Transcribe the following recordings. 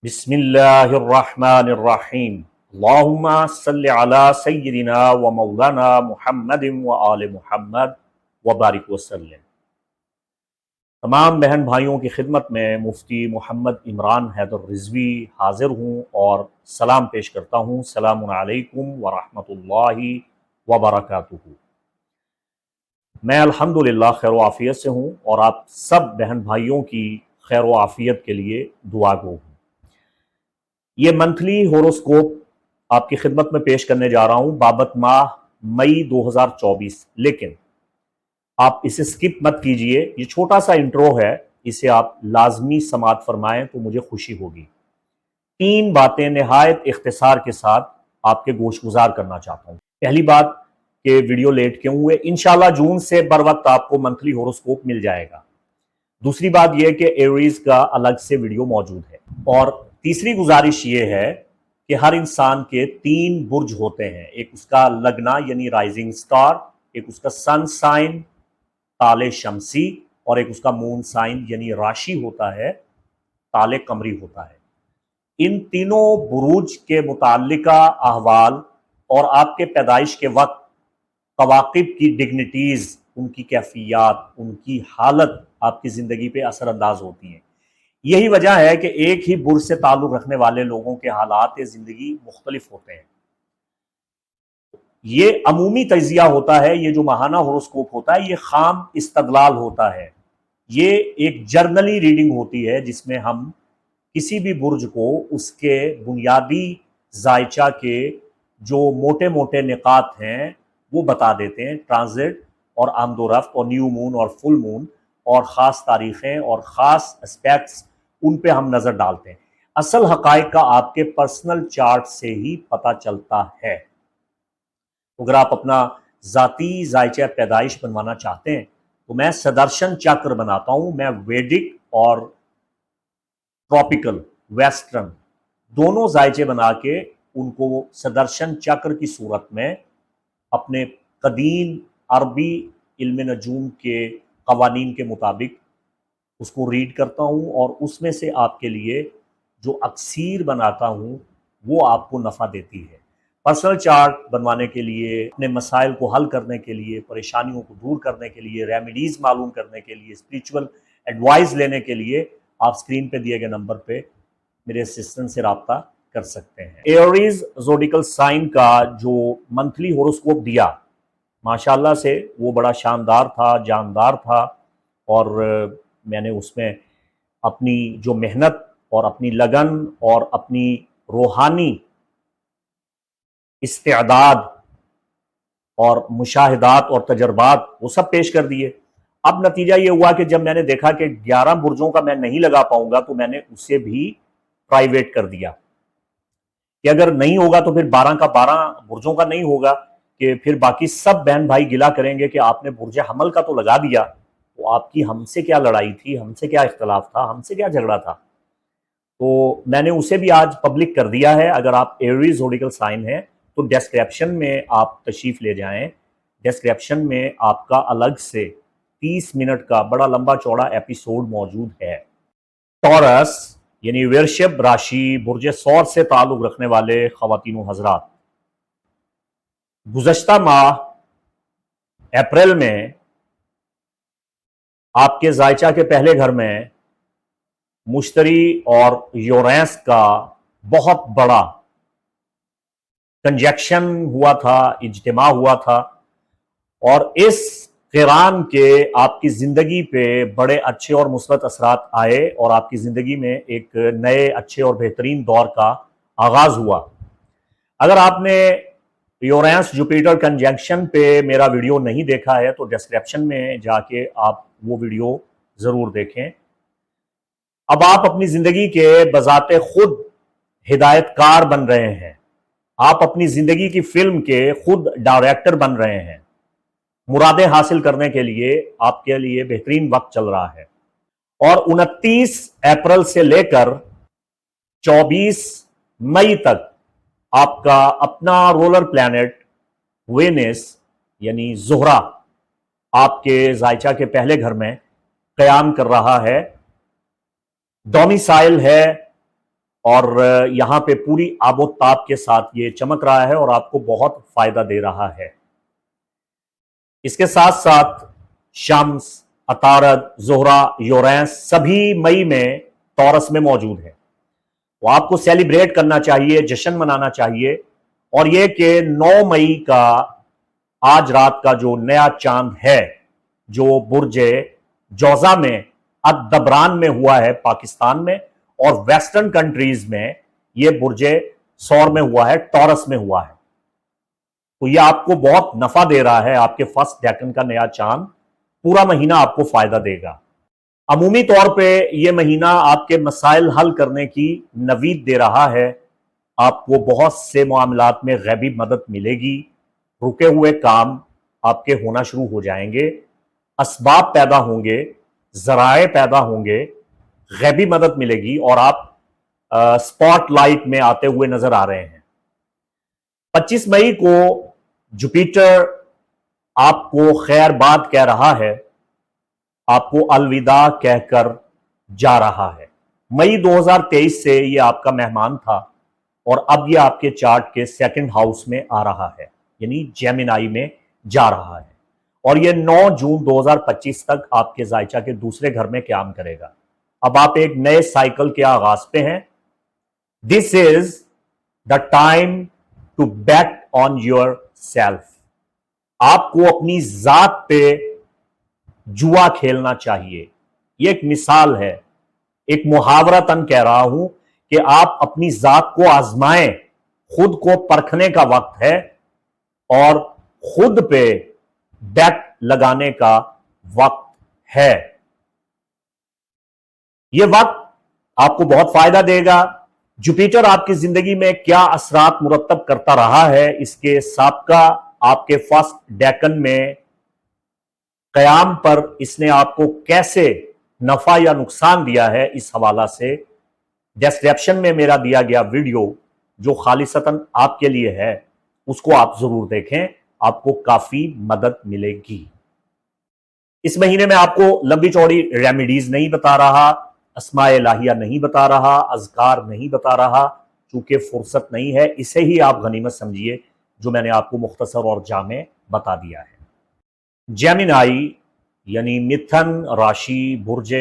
بسم اللہ الرحمن الرحیم اللہم صلی علی سیدنا و مولانا محمد و آل محمد وبارک وسلم۔ تمام بہن بھائیوں کی خدمت میں مفتی محمد عمران حیدر رضوی حاضر ہوں اور سلام پیش کرتا ہوں۔ السلام علیکم ورحمۃ اللہ وبرکاتہ۔ میں الحمدللہ خیر و عافیت سے ہوں اور آپ سب بہن بھائیوں کی خیر و عافیت کے لیے دعا گو ہوں۔ یہ منتھلی ہوروسکوپ آپ کی خدمت میں پیش کرنے جا رہا ہوں بابت ماہ مئی 2024، لیکن آپ اسے سکپ مت کیجئے۔ یہ چھوٹا سا انٹرو ہے، اسے آپ لازمی سماعت فرمائیں تو مجھے خوشی ہوگی۔ 3 باتیں نہایت اختصار کے ساتھ آپ کے گوش گزار کرنا چاہتا ہوں۔ پہلی بات کہ ویڈیو لیٹ کیوں ہوئے، انشاءاللہ جون سے بر وقت آپ کو منتھلی ہوروسکوپ مل جائے گا۔ دوسری بات یہ کہ ایریز کا الگ سے ویڈیو موجود ہے، اور تیسری گزارش یہ ہے کہ ہر انسان کے 3 برج ہوتے ہیں، ایک اس کا لگنا یعنی رائزنگ سٹار، ایک اس کا سن سائن تالے شمسی، اور ایک اس کا مون سائن یعنی راشی ہوتا ہے، تالے قمری ہوتا ہے۔ ان تینوں بروج کے متعلقہ احوال اور آپ کے پیدائش کے وقت کواکب کی ڈگنیٹیز، ان کی کیفیات، ان کی حالت آپ کی زندگی پہ اثر انداز ہوتی ہیں۔ یہی وجہ ہے کہ ایک ہی برج سے تعلق رکھنے والے لوگوں کے حالات زندگی مختلف ہوتے ہیں۔ یہ عمومی تجزیہ ہوتا ہے، یہ جو ماہانہ ہوروسکوپ ہوتا ہے یہ خام استدلال ہوتا ہے، یہ ایک جرنلی ریڈنگ ہوتی ہے جس میں ہم کسی بھی برج کو اس کے بنیادی ذائچہ کے جو موٹے موٹے نکات ہیں وہ بتا دیتے ہیں، ٹرانزٹ اور آمد و رفت اور نیو مون اور فل مون اور خاص تاریخیں اور خاص اسپیکٹس، ان پہ ہم نظر ڈالتے ہیں۔ اصل حقائق کا آپ کے پرسنل چارٹ سے ہی پتہ چلتا ہے۔ اگر آپ اپنا ذاتی ذائچہ پیدائش بنوانا چاہتے ہیں تو میں سدرشن چکر بناتا ہوں۔ میں ویدک اور ٹراپیکل ویسٹرن دونوں ذائچے بنا کے ان کو سدرشن چکر کی صورت میں اپنے قدیم عربی علم نجوم کے قوانین کے مطابق اس کو ریڈ کرتا ہوں، اور اس میں سے آپ کے لیے جو اکسیر بناتا ہوں وہ آپ کو نفع دیتی ہے۔ پرسنل چارٹ بنوانے کے لیے، اپنے مسائل کو حل کرنے کے لیے، پریشانیوں کو دور کرنے کے لیے، ریمیڈیز معلوم کرنے کے لیے، اسپریچول ایڈوائز لینے کے لیے آپ سکرین پہ دیے گئے نمبر پہ میرے اسسٹنٹ سے رابطہ کر سکتے ہیں۔ ایریز زوڈیکل سائن کا جو منتھلی ہوروسکوپ دیا، ماشاءاللہ سے وہ بڑا شاندار تھا، جاندار تھا، اور میں نے اس میں اپنی جو محنت اور اپنی لگن اور اپنی روحانی استعداد اور مشاہدات اور تجربات وہ سب پیش کر دیے۔ اب نتیجہ یہ ہوا کہ جب میں نے دیکھا کہ 11 برجوں کا میں نہیں لگا پاؤں گا تو میں نے اسے بھی پرائیویٹ کر دیا کہ اگر نہیں ہوگا تو پھر 12 کا 12 برجوں کا نہیں ہوگا، کہ پھر باقی سب بہن بھائی گلا کریں گے کہ آپ نے برج حمل کا تو لگا دیا، تو آپ کی ہم سے کیا لڑائی تھی، ہم سے کیا اختلاف تھا، ہم سے کیا جھگڑا تھا۔ تو میں نے اسے بھی آج پبلک کر دیا ہے۔ اگر آپ ایریز زوڈیکل سائن ہیں تو ڈسکرپشن میں آپ تشریف لے جائیں، ڈسکرپشن میں آپ کا الگ سے 30 منٹ کا بڑا لمبا چوڑا ایپیسوڈ موجود ہے۔ ٹورس یعنی ورشب راشی، برج ثور سے تعلق رکھنے والے خواتین و حضرات، گزشتہ ماہ اپریل میں آپ کے ذائچہ کے پہلے گھر میں مشتری اور یورینس کا بہت بڑا کنجیکشن ہوا تھا، اجتماع ہوا تھا، اور اس قران کے آپ کی زندگی پہ بڑے اچھے اور مثبت اثرات آئے، اور آپ کی زندگی میں ایک نئے اچھے اور بہترین دور کا آغاز ہوا۔ اگر آپ نے یورینس جوپیٹر کنجنکشن پہ میرا ویڈیو نہیں دیکھا ہے تو ڈسکرپشن میں جا کے آپ وہ ویڈیو ضرور دیکھیں۔ اب آپ اپنی زندگی کے بذات خود ہدایت کار بن رہے ہیں، آپ اپنی زندگی کی فلم کے خود ڈائریکٹر بن رہے ہیں۔ مرادیں حاصل کرنے کے لیے آپ کے لیے بہترین وقت چل رہا ہے، اور 29 اپریل سے لے کر 24 مئی تک آپ کا اپنا رولر پلانٹ وینس یعنی زہرہ آپ کے ذائچہ کے پہلے گھر میں قیام کر رہا ہے، ڈومیسائل ہے اور یہاں پہ پوری آب و تاب کے ساتھ یہ چمک رہا ہے اور آپ کو بہت فائدہ دے رہا ہے۔ اس کے ساتھ ساتھ شمس، عطارد، زہرہ، یورینس سبھی مئی میں تورس میں موجود ہے۔ وہ آپ کو سیلیبریٹ کرنا چاہیے، جشن منانا چاہیے، اور یہ کہ 9 مئی کا آج رات کا جو نیا چاند ہے جو برج جوزا میں الدبران میں ہوا ہے پاکستان میں، اور ویسٹرن کنٹریز میں یہ برج سور میں ہوا ہے، ٹورس میں ہوا ہے، تو یہ آپ کو بہت نفع دے رہا ہے۔ آپ کے فرسٹ ڈیکن کا نیا چاند پورا مہینہ آپ کو فائدہ دے گا۔ عمومی طور پہ یہ مہینہ آپ کے مسائل حل کرنے کی نوید دے رہا ہے۔ آپ کو بہت سے معاملات میں غیبی مدد ملے گی، رکے ہوئے کام آپ کے ہونا شروع ہو جائیں گے، اسباب پیدا ہوں گے، ذرائع پیدا ہوں گے، غیبی مدد ملے گی، اور آپ سپاٹ لائٹ میں آتے ہوئے نظر آ رہے ہیں۔ 25 مئی کو جوپیٹر آپ کو خیر باد کہہ رہا ہے، آپ کو الوداع کہہ کر جا رہا ہے۔ مئی 2023 سے یہ آپ کا مہمان تھا، اور اب یہ آپ کے چارٹ کے سیکنڈ ہاؤس میں آ رہا ہے، یعنی جیمنائی میں جا رہا ہے، اور یہ 9 جون 2025 تک آپ کے ذائچہ کے دوسرے گھر میں قیام کرے گا۔ اب آپ ایک نئے سائیکل کے آغاز پہ ہیں۔ This is the time to bet on yourself. آپ کو اپنی ذات پہ جوا کھیلنا چاہیے۔ یہ ایک مثال ہے، ایک محاورتاً کہہ رہا ہوں کہ آپ اپنی ذات کو آزمائیں، خود کو پرکھنے کا وقت ہے، اور خود پہ بیٹ لگانے کا وقت ہے۔ یہ وقت آپ کو بہت فائدہ دے گا۔ جوپیٹر آپ کی زندگی میں کیا اثرات مرتب کرتا رہا ہے، اس کے سابقہ آپ کے فرسٹ ڈیکن میں قیام پر اس نے آپ کو کیسے نفع یا نقصان دیا ہے، اس حوالہ سے ڈسکرپشن میں میرا دیا گیا ویڈیو جو خالصتاً آپ کے لیے ہے، اس کو آپ ضرور دیکھیں، آپ کو کافی مدد ملے گی۔ اس مہینے میں آپ کو لمبی چوڑی ریمیڈیز نہیں بتا رہا، اسماء الہیہ نہیں بتا رہا، اذکار نہیں بتا رہا، چونکہ فرصت نہیں ہے۔ اسے ہی آپ غنیمت سمجھیے جو میں نے آپ کو مختصر اور جامع بتا دیا ہے۔ جیمنائی یعنی متھن راشی، برج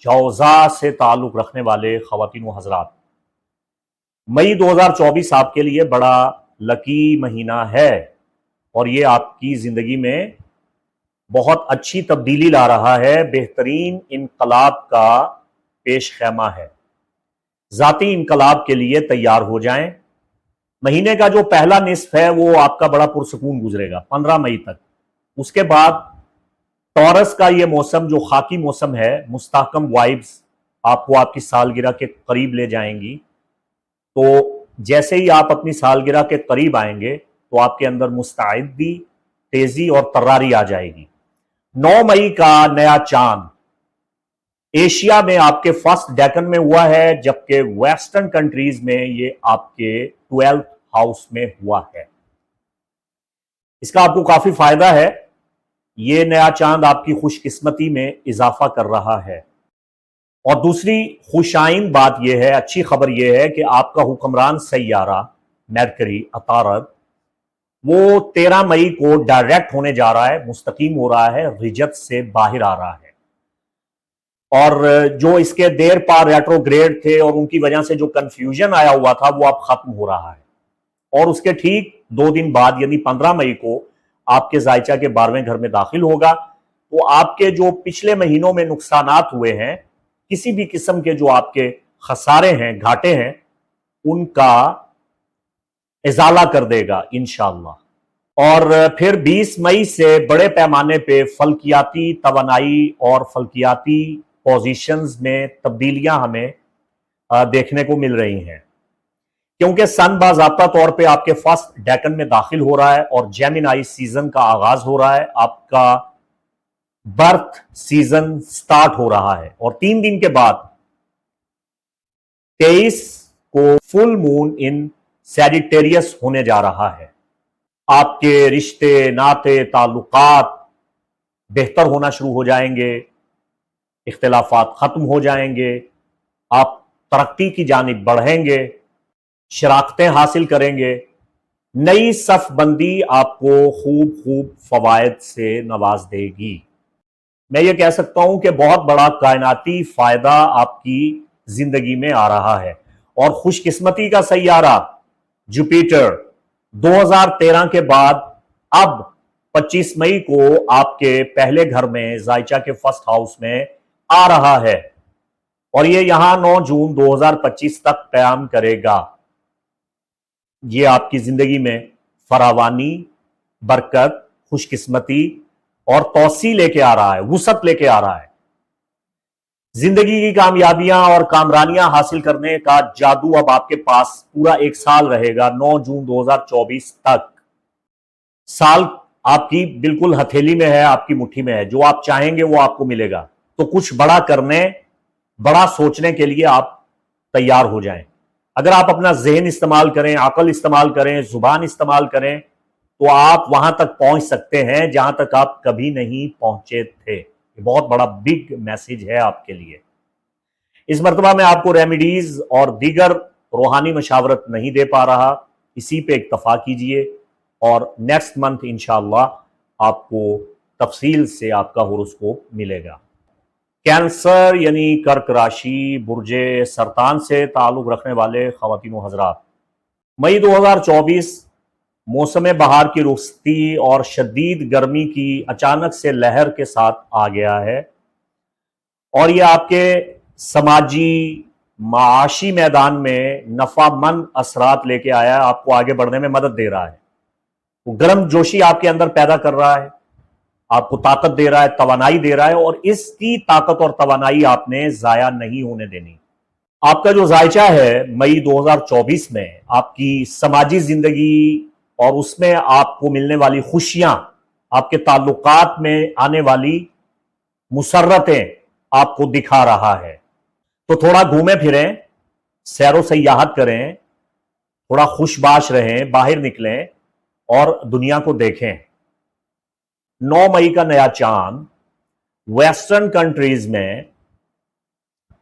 جوزا سے تعلق رکھنے والے خواتین و حضرات، مئی 2024 آپ کے لیے بڑا لکی مہینہ ہے، اور یہ آپ کی زندگی میں بہت اچھی تبدیلی لا رہا ہے، بہترین انقلاب کا پیش خیمہ ہے۔ ذاتی انقلاب کے لیے تیار ہو جائیں۔ مہینے کا جو پہلا نصف ہے وہ آپ کا بڑا پرسکون گزرے گا 15 مئی تک۔ اس کے بعد ٹورس کا یہ موسم جو خاکی موسم ہے، مستحکم وائبز آپ کو آپ کی سالگرہ کے قریب لے جائیں گی، تو جیسے ہی آپ اپنی سالگرہ کے قریب آئیں گے تو آپ کے اندر مستعدی، تیزی اور تراری آ جائے گی۔ 9 مئی کا نیا چاند ایشیا میں آپ کے فرسٹ ڈیکن میں ہوا ہے، جبکہ ویسٹرن کنٹریز میں یہ آپ کے 12th ہاؤس میں ہوا ہے۔ اس کا آپ کو کافی فائدہ ہے۔ یہ نیا چاند آپ کی خوش قسمتی میں اضافہ کر رہا ہے۔ اور دوسری خوش آئند بات یہ ہے، اچھی خبر یہ ہے کہ آپ کا حکمران سیارہ مرکری عطارد وہ 13 مئی کو ڈائریکٹ ہونے جا رہا ہے، مستقیم ہو رہا ہے، رجت سے باہر آ رہا ہے، اور جو اس کے دیر پار ریٹروگریڈ تھے اور ان کی وجہ سے جو کنفیوژن آیا ہوا تھا وہ اب ختم ہو رہا ہے، اور اس کے ٹھیک 2 دن بعد یعنی 15 مئی کو آپ کے ذائچہ کے 12ویں گھر میں داخل ہوگا۔ تو آپ کے جو پچھلے مہینوں میں نقصانات ہوئے ہیں، کسی بھی قسم کے جو آپ کے خسارے ہیں، گھاٹے ہیں، ان کا ازالہ کر دے گا انشاءاللہ۔ اور پھر 20 مئی سے بڑے پیمانے پہ فلکیاتی توانائی اور فلکیاتی پوزیشنز میں تبدیلیاں ہمیں دیکھنے کو مل رہی ہیں، کیونکہ سن باضابطہ طور پہ آپ کے فرسٹ ڈیکن میں داخل ہو رہا ہے اور جیمنائی سیزن کا آغاز ہو رہا ہے، آپ کا برتھ سیزن سٹارٹ ہو رہا ہے، اور 3 دن کے بعد 23 کو فل مون ان سیجیٹیریس ہونے جا رہا ہے۔ آپ کے رشتے، ناطے، تعلقات بہتر ہونا شروع ہو جائیں گے، اختلافات ختم ہو جائیں گے، آپ ترقی کی جانب بڑھیں گے، شراکتیں حاصل کریں گے، نئی صف بندی آپ کو خوب فوائد سے نواز دے گی۔ میں یہ کہہ سکتا ہوں کہ بہت بڑا کائناتی فائدہ آپ کی زندگی میں آ رہا ہے، اور خوش قسمتی کا سیارہ جوپیٹر 2013 کے بعد اب 25 مئی کو آپ کے پہلے گھر میں زائچہ کے فرسٹ ہاؤس میں آ رہا ہے، اور یہ یہاں 9 جون 2025 تک قیام کرے گا۔ یہ آپ کی زندگی میں فراوانی، برکت، خوش قسمتی اور توسیع لے کے آ رہا ہے، وسعت لے کے آ رہا ہے۔ زندگی کی کامیابیاں اور کامرانیاں حاصل کرنے کا جادو اب آپ کے پاس پورا 1 سال رہے گا، 9 جون 2024 تک۔ سال آپ کی بالکل ہتھیلی میں ہے، آپ کی مٹھی میں ہے، جو آپ چاہیں گے وہ آپ کو ملے گا۔ تو کچھ بڑا کرنے، بڑا سوچنے کے لیے آپ تیار ہو جائیں۔ اگر آپ اپنا ذہن استعمال کریں، عقل استعمال کریں، زبان استعمال کریں، تو آپ وہاں تک پہنچ سکتے ہیں جہاں تک آپ کبھی نہیں پہنچے تھے۔ یہ بہت بڑا بگ میسج ہے آپ کے لیے۔ اس مرتبہ میں آپ کو ریمیڈیز اور دیگر روحانی مشاورت نہیں دے پا رہا، اسی پہ اکتفا کیجئے، اور نیکسٹ منتھ انشاءاللہ آپ کو تفصیل سے آپ کا ہوروسکوپ ملے گا۔ کینسر یعنی کرک راشی، برج سرطان سے تعلق رکھنے والے خواتین و حضرات، مئی 2024 موسم بہار کی رخصتی اور شدید گرمی کی اچانک سے لہر کے ساتھ آ گیا ہے، اور یہ آپ کے سماجی معاشی میدان میں نفع مند اثرات لے کے آیا ہے، آپ کو آگے بڑھنے میں مدد دے رہا ہے۔ وہ گرم جوشی آپ کے اندر پیدا کر رہا ہے، آپ کو طاقت دے رہا ہے، توانائی دے رہا ہے، اور اس کی طاقت اور توانائی آپ نے ضائع نہیں ہونے دینی۔ آپ کا جو زائچہ ہے مئی 2024 میں آپ کی سماجی زندگی اور اس میں آپ کو ملنے والی خوشیاں، آپ کے تعلقات میں آنے والی مسرتیں آپ کو دکھا رہا ہے۔ تو تھوڑا گھومیں پھریں، سیر و سیاحت کریں، تھوڑا خوش باش رہیں، باہر نکلیں اور دنیا کو دیکھیں۔ 9 مئی کا نیا چاند ویسٹرن کنٹریز میں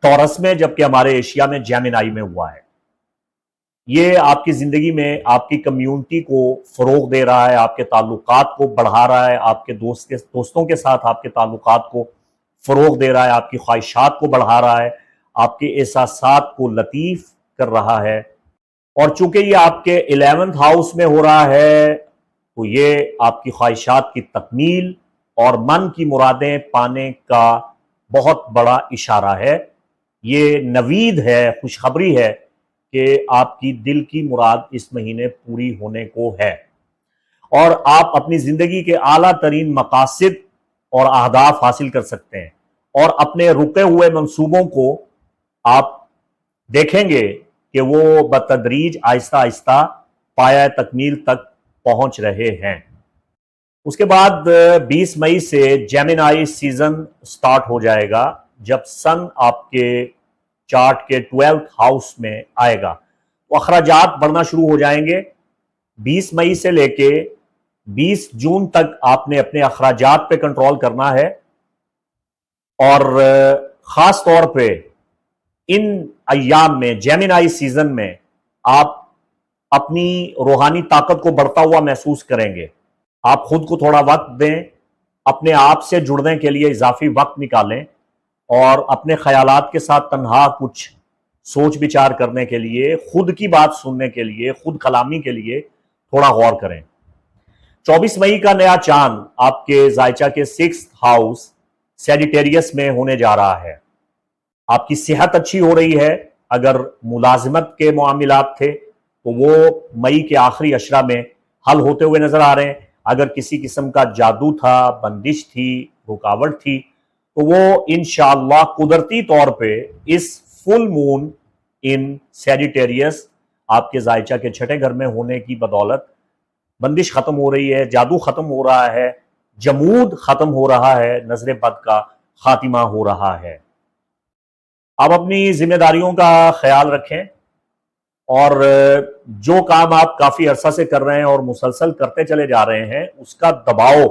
ٹورس میں، جبکہ ہمارے ایشیا میں جیمنائی میں ہوا ہے۔ یہ آپ کی زندگی میں آپ کی کمیونٹی کو فروغ دے رہا ہے، آپ کے تعلقات کو بڑھا رہا ہے، آپ کے دوستوں کے ساتھ آپ کے تعلقات کو فروغ دے رہا ہے، آپ کی خواہشات کو بڑھا رہا ہے، آپ کے احساسات کو لطیف کر رہا ہے۔ اور چونکہ یہ آپ کے 11th ہاؤس میں ہو رہا ہے، تو یہ آپ کی خواہشات کی تکمیل اور من کی مرادیں پانے کا بہت بڑا اشارہ ہے۔ یہ نوید ہے، خوشخبری ہے کہ آپ کی دل کی مراد اس مہینے پوری ہونے کو ہے، اور آپ اپنی زندگی کے اعلیٰ ترین مقاصد اور اہداف حاصل کر سکتے ہیں، اور اپنے رکے ہوئے منصوبوں کو آپ دیکھیں گے کہ وہ بتدریج آہستہ آہستہ پایہ تکمیل تک پہنچ رہے ہیں۔ اس کے بعد 20 مئی سے جیمنائی سیزن سٹارٹ ہو جائے گا، جب سن آپ کے چارٹ کے 12th ہاؤس میں آئے گا، تو اخراجات بڑھنا شروع ہو جائیں گے۔ 20 مئی سے لے کے 20 جون تک آپ نے اپنے اخراجات پہ کنٹرول کرنا ہے، اور خاص طور پہ ان ایام میں جیمنائی سیزن میں آپ اپنی روحانی طاقت کو بڑھتا ہوا محسوس کریں گے۔ آپ خود کو تھوڑا وقت دیں، اپنے آپ سے جڑنے کے لیے اضافی وقت نکالیں، اور اپنے خیالات کے ساتھ تنہا کچھ سوچ بچار کرنے کے لیے، خود کی بات سننے کے لیے، خود کلامی کے لیے تھوڑا غور کریں۔ 24 مئی کا نیا چاند آپ کے زائچہ کے 6th ہاؤس سیجیٹیریس میں ہونے جا رہا ہے۔ آپ کی صحت اچھی ہو رہی ہے، اگر ملازمت کے معاملات تھے تو وہ مئی کے آخری عشرہ میں حل ہوتے ہوئے نظر آ رہے ہیں۔ اگر کسی قسم کا جادو تھا، بندش تھی، رکاوٹ تھی، تو وہ انشاءاللہ قدرتی طور پہ اس فل مون ان سیجیٹیریس آپ کے زائچہ کے 6ٹھے گھر میں ہونے کی بدولت بندش ختم ہو رہی ہے، جادو ختم ہو رہا ہے، جمود ختم ہو رہا ہے، نظر بد کا خاتمہ ہو رہا ہے۔ آپ اپنی ذمہ داریوں کا خیال رکھیں، اور جو کام آپ کافی عرصہ سے کر رہے ہیں اور مسلسل کرتے چلے جا رہے ہیں، اس کا دباؤ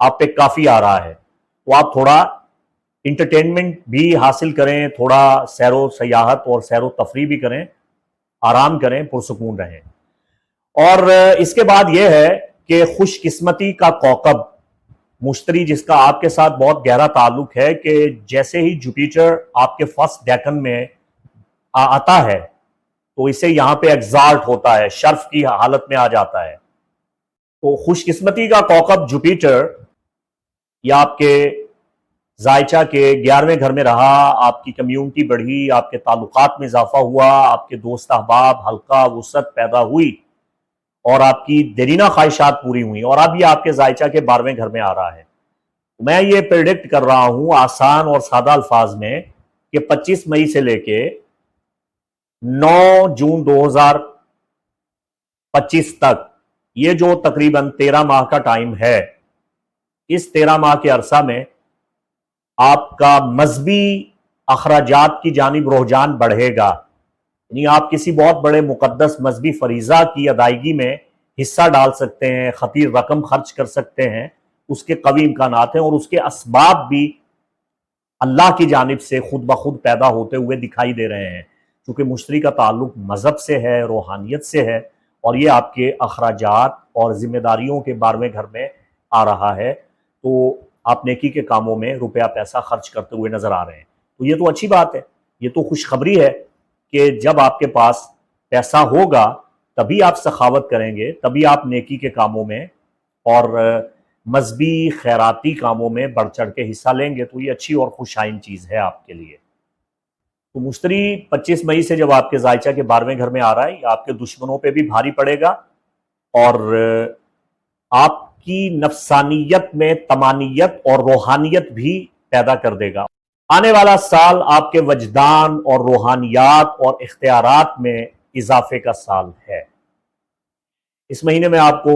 آپ پہ کافی آ رہا ہے، تو آپ تھوڑا انٹرٹینمنٹ بھی حاصل کریں، تھوڑا سیر و سیاحت اور سیر و تفریح بھی کریں، آرام کریں، پرسکون رہیں۔ اور اس کے بعد یہ ہے کہ خوش قسمتی کا کوکب مشتری، جس کا آپ کے ساتھ بہت گہرا تعلق ہے، کہ جیسے ہی جوپیٹر آپ کے فرسٹ ڈیکن میں آتا ہے تو اسے یہاں پہ ایگزالٹ ہوتا ہے، شرف کی حالت میں آ جاتا ہے۔ تو خوش قسمتی کا کوکب جوپیٹر یہ آپ کے زائچہ کے 11ویں گھر میں رہا، آپ کی کمیونٹی بڑھی، آپ کے تعلقات میں اضافہ ہوا، آپ کے دوست احباب، حلقہ وسعت پیدا ہوئی، اور آپ کی دیرینہ خواہشات پوری ہوئیں، اور اب یہ آپ کے زائچہ کے 12ویں گھر میں آ رہا ہے۔ میں یہ پریڈکٹ کر رہا ہوں آسان اور سادہ الفاظ میں کہ 25 مئی سے لے کے 9 جون 2025 تک، یہ جو تقریباً 13 ماہ کا ٹائم ہے، اس 13 ماہ کے عرصہ میں آپ کا مذہبی اخراجات کی جانب رجحان بڑھے گا۔ یعنی آپ کسی بہت بڑے مقدس مذہبی فریضہ کی ادائیگی میں حصہ ڈال سکتے ہیں، خطیر رقم خرچ کر سکتے ہیں، اس کے قوی امکانات ہیں، اور اس کے اسباب بھی اللہ کی جانب سے خود بخود پیدا ہوتے ہوئے دکھائی دے رہے ہیں، کیونکہ مشتری کا تعلق مذہب سے ہے، روحانیت سے ہے، اور یہ آپ کے اخراجات اور ذمہ داریوں کے 12ویں گھر میں آ رہا ہے، تو آپ نیکی کے کاموں میں روپیہ پیسہ خرچ کرتے ہوئے نظر آ رہے ہیں۔ تو یہ تو اچھی بات ہے، یہ تو خوشخبری ہے کہ جب آپ کے پاس پیسہ ہوگا تبھی آپ سخاوت کریں گے، تبھی آپ نیکی کے کاموں میں اور مذہبی خیراتی کاموں میں بڑھ چڑھ کے حصہ لیں گے، تو یہ اچھی اور خوشائن چیز ہے آپ کے لیے۔ تو مشتری 25 مئی سے جب آپ کے زائچہ کے 12ویں گھر میں آ رہا ہے، یہ آپ کے دشمنوں پہ بھی بھاری پڑے گا، اور آپ کی نفسانیت میں طمانیت اور روحانیت بھی پیدا کر دے گا۔ آنے والا سال آپ کے وجدان اور روحانیات اور اختیارات میں اضافے کا سال ہے۔ اس مہینے میں آپ کو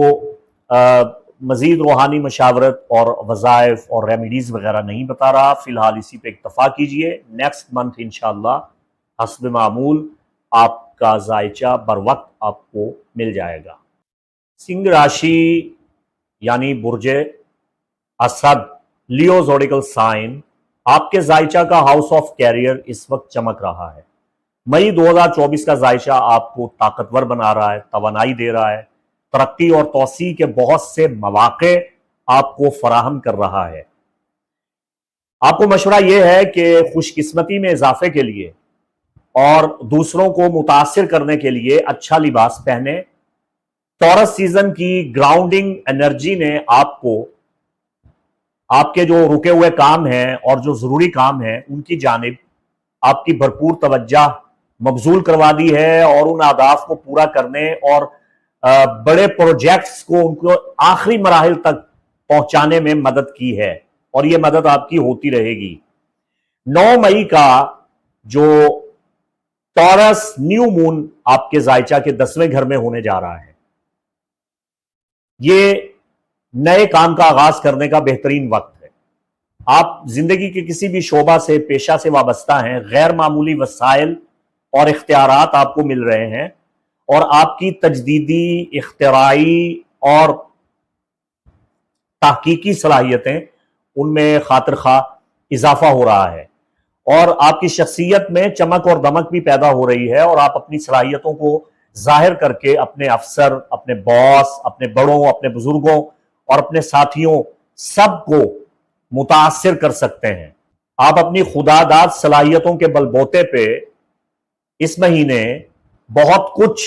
مزید روحانی مشاورت اور وظائف اور ریمیڈیز وغیرہ نہیں بتا رہا، فی الحال اسی پہ اکتفا کیجئے۔ نیکسٹ منتھ انشاءاللہ حسب معمول آپ کا زائچہ بر وقت آپ کو مل جائے گا۔ سنگھ راشی یعنی برج اسد، لیو زوڈیکل سائن، آپ کے زائچہ کا ہاؤس آف کیریئر اس وقت چمک رہا ہے۔ مئی 2024 کا زائچہ آپ کو طاقتور بنا رہا ہے، توانائی دے رہا ہے، ترقی اور توسیع کے بہت سے مواقع آپ کو فراہم کر رہا ہے۔ آپ کو مشورہ یہ ہے کہ خوش قسمتی میں اضافے کے لیے اور دوسروں کو متاثر کرنے کے لیے اچھا لباس پہنے۔ ٹورس سیزن کی گراؤنڈنگ انرجی نے آپ کو آپ کے جو رکے ہوئے کام ہیں اور جو ضروری کام ہیں ان کی جانب آپ کی بھرپور توجہ مبذول کروا دی ہے، اور ان اہداف کو پورا کرنے اور بڑے پروجیکٹس کو ان کو آخری مراحل تک پہنچانے میں مدد کی ہے، اور یہ مدد آپ کی ہوتی رہے گی۔ 9 مئی کا جو ٹورس نیو مون آپ کے زائچہ کے 10ویں گھر میں ہونے جا رہا ہے، یہ نئے کام کا آغاز کرنے کا بہترین وقت ہے۔ آپ زندگی کے کسی بھی شعبہ سے، پیشہ سے وابستہ ہیں، غیر معمولی وسائل اور اختیارات آپ کو مل رہے ہیں، اور آپ کی تجدیدی، اختراعی اور تحقیقی صلاحیتیں ان میں خاطر خواہ اضافہ ہو رہا ہے، اور آپ کی شخصیت میں چمک اور دمک بھی پیدا ہو رہی ہے، اور آپ اپنی صلاحیتوں کو ظاہر کر کے اپنے افسر، اپنے باس، اپنے بڑوں، اپنے بزرگوں اور اپنے ساتھیوں سب کو متاثر کر سکتے ہیں۔ آپ اپنی خدا داد صلاحیتوں کے بل بوتے پہ اس مہینے بہت کچھ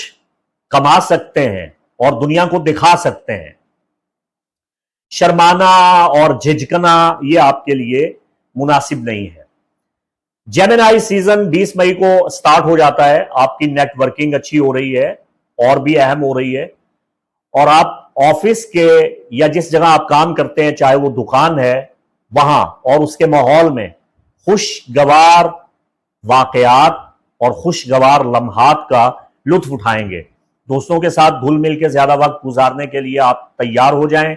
کما سکتے ہیں اور دنیا کو دکھا سکتے ہیں۔ شرمانا اور جھجکنا یہ آپ کے لیے مناسب نہیں ہے۔ جیمنائی سیزن 20 مئی کو سٹارٹ ہو جاتا ہے، آپ کی نیٹ ورکنگ اچھی ہو رہی ہے اور بھی اہم ہو رہی ہے، اور آپ آفس کے یا جس جگہ آپ کام کرتے ہیں، چاہے وہ دکان ہے، وہاں اور اس کے ماحول میں خوشگوار واقعات اور خوشگوار لمحات کا لطف اٹھائیں گے۔ دوستوں کے ساتھ گھل مل کے زیادہ وقت گزارنے کے لیے آپ تیار ہو جائیں،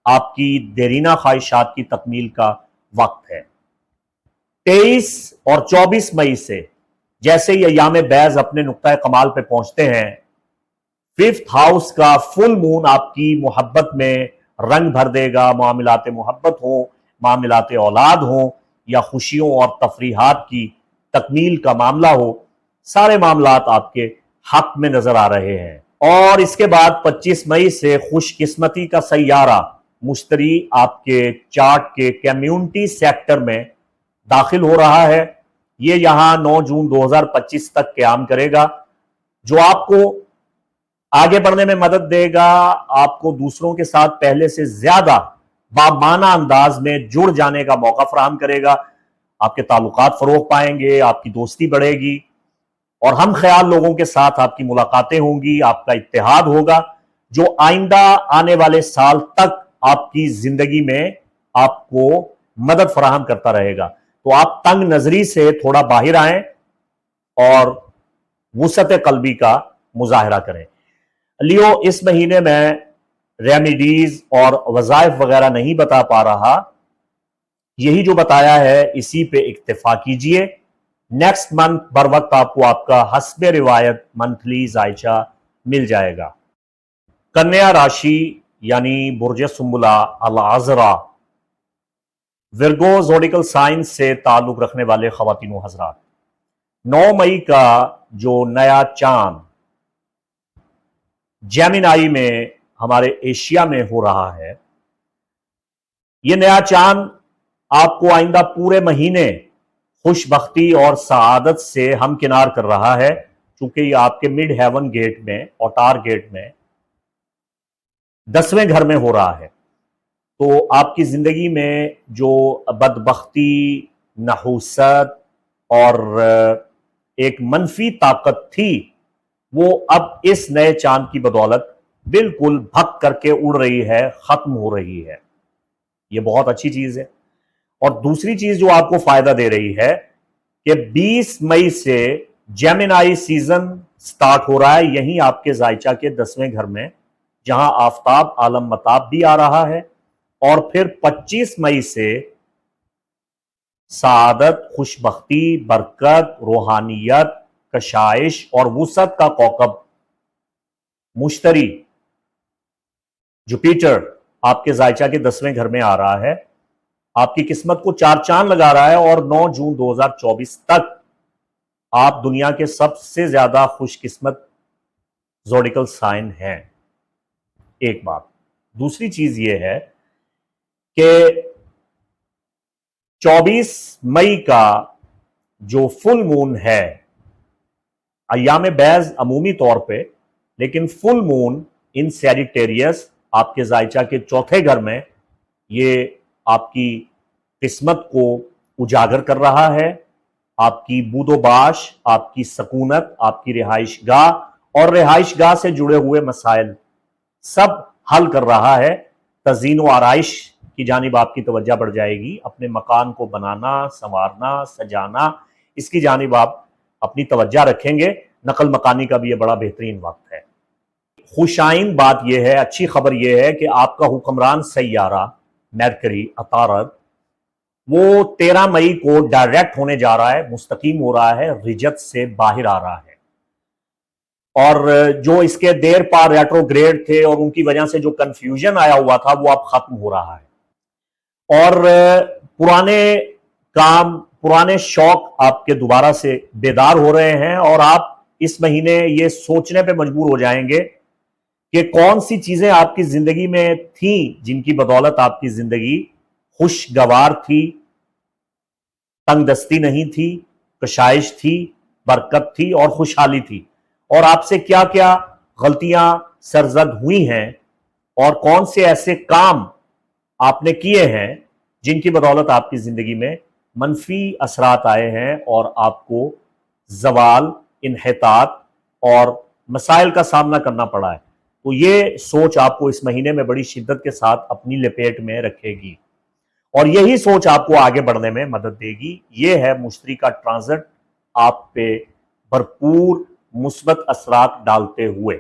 آپ کی دیرینہ خواہشات کی تکمیل کا وقت ہے۔ 23 اور 24 مئی سے جیسے یہ ایام بیض اپنے نقطۂ کمال پہ پہنچتے ہیں، 5th ہاؤس کا فل مون آپ کی محبت میں رنگ بھر دے گا، معاملات محبت ہوں، معاملات اولاد ہوں، یا خوشیوں اور تفریحات کی تکمیل کا معاملہ ہو، سارے معاملات آپ کے حق میں نظر آ رہے ہیں۔ اور اس کے بعد 25 مئی سے خوش قسمتی کا سیارہ مشتری آپ کے چارٹ کے کمیونٹی سیکٹر میں داخل ہو رہا ہے۔ یہ یہاں 9 جون 2025 تک قیام کرے گا، جو آپ کو آگے بڑھنے میں مدد دے گا، آپ کو دوسروں کے ساتھ پہلے سے زیادہ بامعنی انداز میں جڑ جانے کا موقع فراہم کرے گا۔ آپ کے تعلقات فروغ پائیں گے، آپ کی دوستی بڑھے گی، اور ہم خیال لوگوں کے ساتھ آپ کی ملاقاتیں ہوں گی، آپ کا اتحاد ہوگا، جو آئندہ آنے والے سال تک آپ کی زندگی میں آپ کو مدد فراہم کرتا رہے گا۔ تو آپ تنگ نظری سے تھوڑا باہر آئیں اور وسعت قلبی کا مظاہرہ کریں۔ لیو، اس مہینے میں ریمیڈیز اور وظائف وغیرہ نہیں بتا پا رہا، یہی جو بتایا ہے اسی پہ اکتفا کیجئے۔ نیکسٹ منتھ بر وقت آپ کو آپ کا حسب روایت منتھلی ذائچہ مل جائے گا۔ کنیا راشی یعنی برج سنبلہ العذراء، ورگو زوڈیکل سائن سے تعلق رکھنے والے خواتین و حضرات، 9 مئی کا جو نیا چاند جیمنائی میں ہمارے ایشیا میں ہو رہا ہے، یہ نیا چاند آپ کو آئندہ پورے مہینے خوش بختی اور سعادت سے ہمکنار کر رہا ہے، چونکہ یہ آپ کے مڈ ہیون گیٹ میں، اوتار گیٹ میں 10ویں گھر میں ہو رہا ہے۔ تو آپ کی زندگی میں جو بدبختی، نحوست اور ایک منفی طاقت تھی، وہ اب اس نئے چاند کی بدولت بالکل بھگ کر کے اڑ رہی ہے، ختم ہو رہی ہے۔ یہ بہت اچھی چیز ہے۔ اور دوسری چیز جو آپ کو فائدہ دے رہی ہے کہ 20 مئی سے جیمنائی سیزن سٹارٹ ہو رہا ہے، یہیں آپ کے ذائچہ کے 10ویں گھر میں، جہاں آفتاب عالم متاب بھی آ رہا ہے، اور پھر 25 مئی سے سعادت، خوشبختی، برکت، روحانیت، کشائش اور وسعت کا کوکب مشتری جوپیٹر آپ کے ذائچہ کے 10ویں گھر میں آ رہا ہے، آپ کی قسمت کو 4 چاند لگا رہا ہے، اور 9 جون 2024 تک آپ دنیا کے سب سے زیادہ خوش قسمت زوڈیکل سائن ہیں۔ ایک بات۔ دوسری چیز یہ ہے کہ 24 مئی کا جو فل مون ہے، ایام بیض عمومی طور پہ، لیکن فل مون ان سیجیٹیریس آپ کے ذائچہ کے 4تھے گھر میں، یہ آپ کی قسمت کو اجاگر کر رہا ہے، آپ کی بود و باش، آپ کی سکونت، آپ کی رہائش گاہ اور رہائش گاہ سے جڑے ہوئے مسائل سب حل کر رہا ہے۔ تزئین و آرائش کی جانب آپ کی توجہ بڑھ جائے گی، اپنے مکان کو بنانا، سنوارنا، سجانا، اس کی جانب آپ اپنی توجہ رکھیں گے۔ نقل مکانی کا بھی یہ بڑا بہترین وقت ہے۔ خوشائن بات یہ ہے، اچھی خبر یہ ہے کہ آپ کا حکمران سیارہ مرکری عطارد، وہ 13 مئی کو ڈائریکٹ ہونے جا رہا ہے، مستقیم ہو رہا ہے، رجت سے باہر آ رہا ہے، اور جو اس کے دیر پا ریٹروگریڈ تھے اور ان کی وجہ سے جو کنفیوژن آیا ہوا تھا، وہ اب ختم ہو رہا ہے، اور پرانے کام، پرانے شوق آپ کے دوبارہ سے بیدار ہو رہے ہیں، اور آپ اس مہینے یہ سوچنے پہ مجبور ہو جائیں گے کہ کون سی چیزیں آپ کی زندگی میں تھیں جن کی بدولت آپ کی زندگی خوشگوار تھی، تنگ دستی نہیں تھی، کشائش تھی، برکت تھی اور خوشحالی تھی، اور آپ سے کیا کیا غلطیاں سرزد ہوئی ہیں، اور کون سے ایسے کام آپ نے کیے ہیں جن کی بدولت آپ کی زندگی میں منفی اثرات آئے ہیں اور آپ کو زوال، انحطاط اور مسائل کا سامنا کرنا پڑا ہے۔ تو یہ سوچ آپ کو اس مہینے میں بڑی شدت کے ساتھ اپنی لپیٹ میں رکھے گی، اور یہی سوچ آپ کو آگے بڑھنے میں مدد دے گی۔ یہ ہے مشتری کا ٹرانزٹ آپ پہ بھرپور مثبت اثرات ڈالتے ہوئے،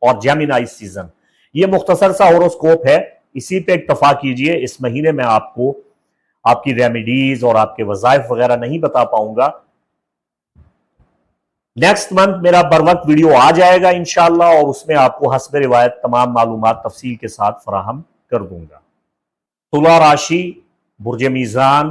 اور جیمنائی سیزن، یہ مختصر سا ہوروسکوپ ہے، اسی پہ اکتفا کیجئے۔ اس مہینے میں آپ کو آپ کی ریمیڈیز اور آپ کے وظائف وغیرہ نہیں بتا پاؤں گا۔ نیکسٹ منتھ میرا بر وقت ویڈیو آ جائے گا انشاءاللہ، اور اس میں آپ کو حسب روایت تمام معلومات تفصیل کے ساتھ فراہم کر دوں گا۔ تلا راشی، برج میزان،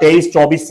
23-24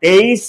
23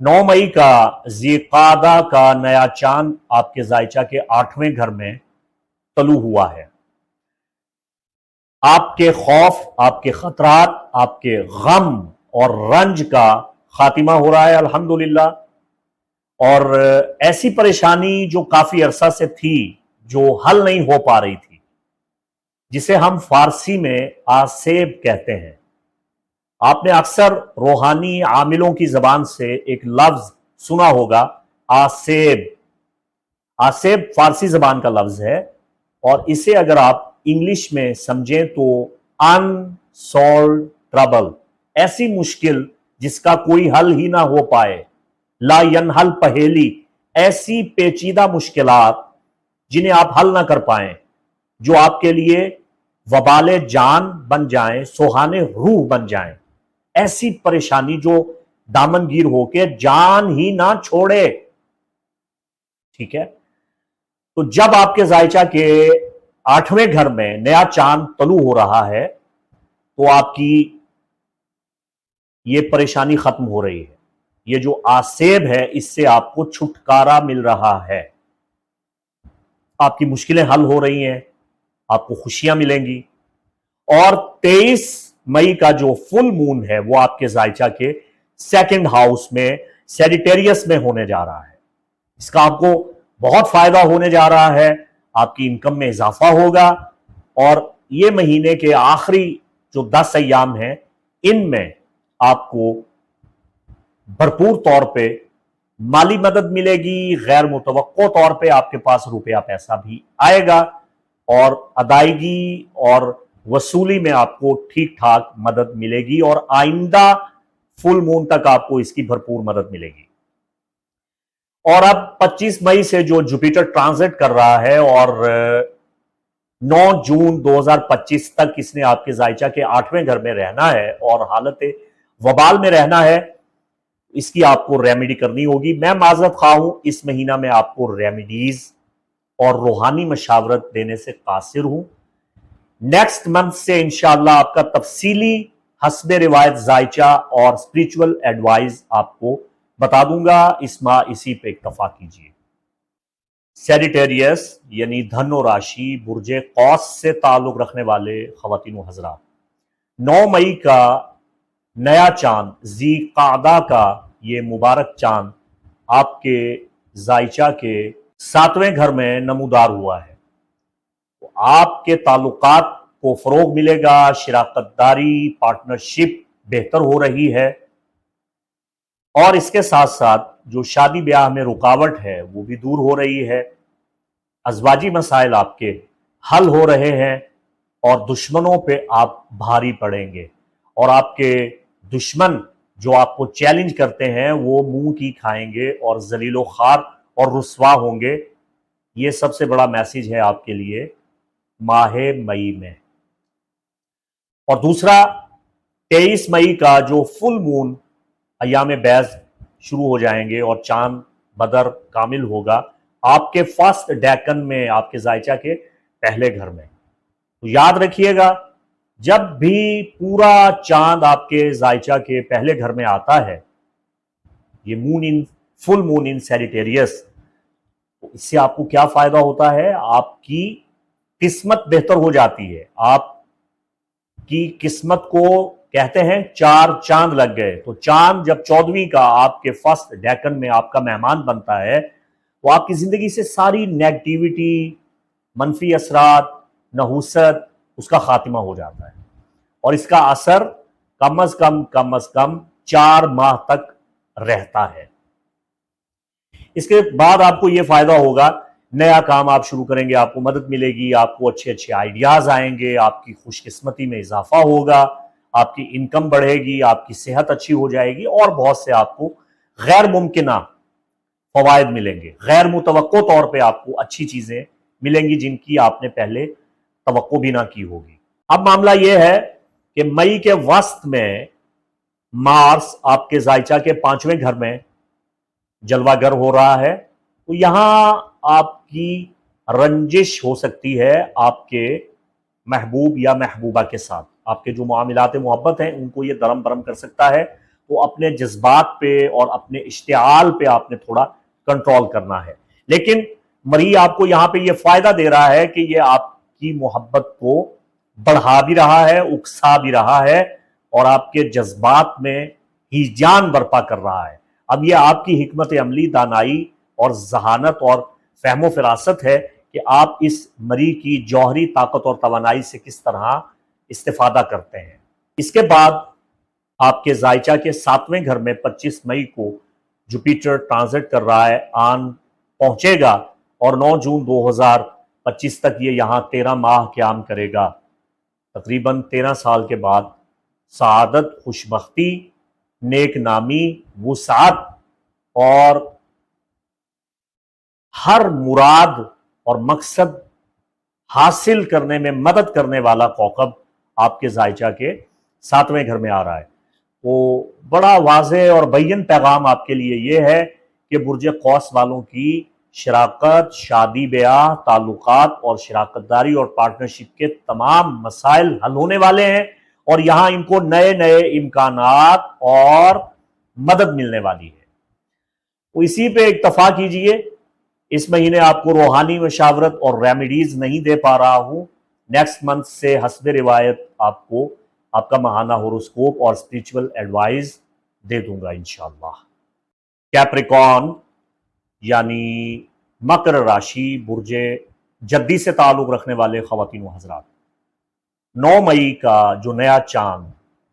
9 مئی کا ذی قعدہ کا نیا چاند آپ کے زائچہ کے 8ویں گھر میں طلوع ہوا ہے۔ آپ کے خوف، آپ کے خطرات، آپ کے غم اور رنج کا خاتمہ ہو رہا ہے الحمدللہ، اور ایسی پریشانی جو کافی عرصہ سے تھی، جو حل نہیں ہو پا رہی تھی، جسے ہم فارسی میں آسیب کہتے ہیں۔ آپ نے اکثر روحانی عاملوں کی زبان سے ایک لفظ سنا ہوگا، آسیب۔ آسیب فارسی زبان کا لفظ ہے، اور اسے اگر آپ انگلش میں سمجھیں تو انسولوڈ ٹربل، ایسی مشکل جس کا کوئی حل ہی نہ ہو پائے، لا ینحل پہیلی، ایسی پیچیدہ مشکلات جنہیں آپ حل نہ کر پائیں، جو آپ کے لیے وبال جان بن جائیں، سوہانے روح بن جائیں، ایسی پریشانی جو دامنگیر ہو کے جان ہی نہ چھوڑے۔ ٹھیک ہے، تو جب آپ کے زائچہ کے 8ویں گھر میں نیا چاند طلوع ہو رہا ہے تو آپ کی یہ پریشانی ختم ہو رہی ہے، یہ جو آسیب ہے اس سے آپ کو چھٹکارا مل رہا ہے، آپ کی مشکلیں حل ہو رہی ہیں، آپ کو خوشیاں ملیں گی۔ اور 23 مئی کا جو فل مون ہے وہ آپ کے زائچہ کے 2nd ہاؤس میں سیجیٹیریس میں ہونے جا رہا ہے۔ اس کا آپ کو بہت فائدہ ہونے جا رہا ہے، آپ کی انکم میں اضافہ ہوگا، اور یہ مہینے کے آخری جو 10 ایام ہیں ان میں آپ کو بھرپور طور پہ مالی مدد ملے گی، غیر متوقع طور پہ آپ کے پاس روپیہ پیسہ بھی آئے گا، اور ادائیگی اور وصولی میں آپ کو ٹھیک ٹھاک مدد ملے گی، اور آئندہ فل مون تک آپ کو اس کی بھرپور مدد ملے گی۔ اور اب 25 مئی سے جو جوپیٹر ٹرانزٹ کر رہا ہے، اور 9 جون 2025 تک اس نے آپ کے زائچہ کے 8ویں گھر میں رہنا ہے اور حالت وبال میں رہنا ہے، اس کی آپ کو ریمیڈی کرنی ہوگی۔ میں معذرت خواہ ہوں، اس مہینہ میں آپ کو ریمیڈیز اور روحانی مشاورت دینے سے قاصر ہوں۔ نیکسٹ منتھ سے انشاءاللہ آپ کا تفصیلی حسب روایت زائچہ اور اسپریچول ایڈوائز آپ کو بتا دوں گا۔ اس ماہ اسی پہ اکتفا کیجیے۔ سیجیٹیریس یعنی دھن و راشی، برج قوس سے تعلق رکھنے والے خواتین و حضرات، 9 مئی کا نیا چاند ذی قعدہ کا یہ مبارک چاند آپ کے زائچہ کے 7ویں گھر میں نمودار ہوا ہے۔ آپ کے تعلقات کو فروغ ملے گا، شراکت داری، پارٹنرشپ بہتر ہو رہی ہے، اور اس کے ساتھ ساتھ جو شادی بیاہ میں رکاوٹ ہے وہ بھی دور ہو رہی ہے، ازواجی مسائل آپ کے حل ہو رہے ہیں، اور دشمنوں پہ آپ بھاری پڑیں گے، اور آپ کے دشمن جو آپ کو چیلنج کرتے ہیں وہ منہ کی کھائیں گے اور ذلیل و خوار اور رسوا ہوں گے۔ یہ سب سے بڑا میسج ہے آپ کے لیے ماہ مئی میں۔ اور دوسرا، 23 مئی کا جو فل مون، ایام بیض شروع ہو جائیں گے اور چاند بدر کامل ہوگا آپ کے فرسٹ ڈیکن میں، آپ کے زائچہ کے پہلے گھر میں۔ تو یاد رکھیے گا، جب بھی پورا چاند آپ کے زائچہ کے پہلے گھر میں آتا ہے، یہ فل مون ان سیجیٹیریس، اس سے آپ کو کیا فائدہ ہوتا ہے؟ آپ کی قسمت بہتر ہو جاتی ہے، آپ کی قسمت کو کہتے ہیں 4 چاند لگ گئے۔ تو چاند جب 14ویں کا آپ کے فرسٹ ڈیکن میں آپ کا مہمان بنتا ہے تو آپ کی زندگی سے ساری نیگیٹیوٹی، منفی اثرات، نحوست، اس کا خاتمہ ہو جاتا ہے، اور اس کا اثر کم از کم 4 ماہ تک رہتا ہے۔ اس کے بعد آپ کو یہ فائدہ ہوگا، نیا کام آپ شروع کریں گے، آپ کو مدد ملے گی، آپ کو اچھے آئیڈیاز آئیں گے، آپ کی خوش قسمتی میں اضافہ ہوگا، آپ کی انکم بڑھے گی، آپ کی صحت اچھی ہو جائے گی، اور بہت سے آپ کو غیر ممکنہ فوائد ملیں گے، غیر متوقع طور پہ آپ کو اچھی چیزیں ملیں گی جن کی آپ نے پہلے توقع بھی نہ کی ہوگی۔ اب معاملہ یہ ہے کہ مئی کے وسط میں مارس آپ کے زائچہ کے 5ویں گھر میں جلوہ گر ہو رہا ہے، تو یہاں آپ کی رنجش ہو سکتی ہے آپ کے محبوب یا محبوبہ کے ساتھ، آپ کے جو معاملات محبت ہیں ان کو یہ درم برم کر سکتا ہے۔ تو اپنے جذبات پہ اور اپنے اشتعال پہ آپ نے تھوڑا کنٹرول کرنا ہے. لیکن مری آپ کو یہاں پہ یہ فائدہ دے رہا ہے کہ یہ آپ کی محبت کو بڑھا بھی رہا ہے، اکسا بھی رہا ہے، اور آپ کے جذبات میں ہیجان برپا کر رہا ہے. اب یہ آپ کی حکمت عملی، دانائی اور ذہانت اور فہم و فراست ہے کہ آپ اس مری کی جوہری طاقت اور توانائی سے کس طرح استفادہ کرتے ہیں. اس کے بعد آپ کے زائچہ کے 7ویں گھر میں 25 مئی کو جوپیٹر ٹرانزٹ کر رہا ہے، آن پہنچے گا، اور 9 جون 2025 تک یہ یہاں 13 ماہ قیام کرے گا. تقریباً 13 سال کے بعد سعادت، خوشبختی، نیک نامی، وسعت اور ہر مراد اور مقصد حاصل کرنے میں مدد کرنے والا کوکب آپ کے زائچہ کے 7ویں گھر میں آ رہا ہے. وہ بڑا واضح اور بین پیغام آپ کے لیے یہ ہے کہ برج قوس والوں کی شراکت، شادی بیاہ، تعلقات اور شراکت داری اور پارٹنرشپ کے تمام مسائل حل ہونے والے ہیں، اور یہاں ان کو نئے نئے امکانات اور مدد ملنے والی ہے. تو اسی پہ اکتفا کیجئے. اس مہینے آپ کو روحانی مشاورت اور ریمیڈیز نہیں دے پا رہا ہوں. نیکسٹ منتھ سے حسب روایت آپ کو آپ کا ماہانہ ہوروسکوپ اور اسپریچول ایڈوائز دے دوں گا انشاءاللہ. کیپریکون یعنی مکر راشی، برج جدی سے تعلق رکھنے والے خواتین و حضرات، 9 مئی کا جو نیا چاند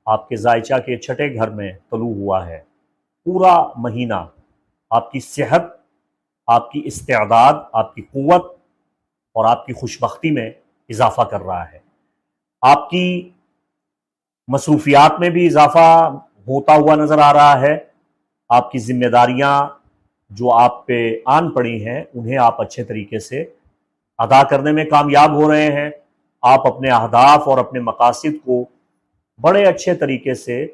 آپ کے زائچہ کے 6 گھر میں طلوع ہوا ہے، پورا مہینہ آپ کی صحت، آپ کی استعداد، آپ کی قوت اور آپ کی خوشبختی میں اضافہ کر رہا ہے. آپ کی مصروفیات میں بھی اضافہ ہوتا ہوا نظر آ رہا ہے. آپ کی ذمہ داریاں جو آپ پہ آن پڑی ہیں انہیں آپ اچھے طریقے سے ادا کرنے میں کامیاب ہو رہے ہیں. آپ اپنے اہداف اور اپنے مقاصد کو بڑے اچھے طریقے سے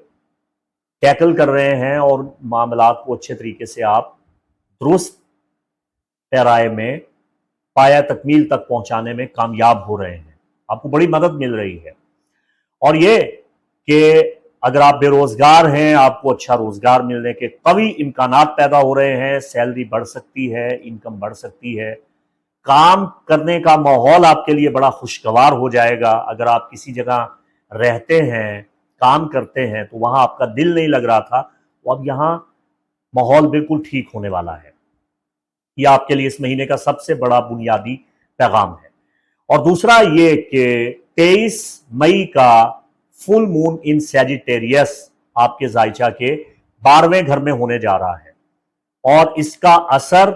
ٹیکل کر رہے ہیں، اور معاملات کو اچھے طریقے سے آپ درست پیرائے میں پایہ تکمیل تک پہنچانے میں کامیاب ہو رہے ہیں. آپ کو بڑی مدد مل رہی ہے. اور یہ کہ اگر آپ بے روزگار ہیں، آپ کو اچھا روزگار ملنے کے قوی امکانات پیدا ہو رہے ہیں. سیلری بڑھ سکتی ہے، انکم بڑھ سکتی ہے. کام کرنے کا ماحول آپ کے لیے بڑا خوشگوار ہو جائے گا. اگر آپ کسی جگہ رہتے ہیں، کام کرتے ہیں، تو وہاں آپ کا دل نہیں لگ رہا تھا، تو اب یہاں ماحول بالکل ٹھیک ہونے والا ہے. یہ آپ کے لیے اس مہینے کا سب سے بڑا بنیادی پیغام ہے. اور دوسرا یہ کہ 23 مئی کا فل مون ان سیجیٹیریس آپ کے زائچہ کے 12ویں گھر میں ہونے جا رہا ہے، اور اس کا اثر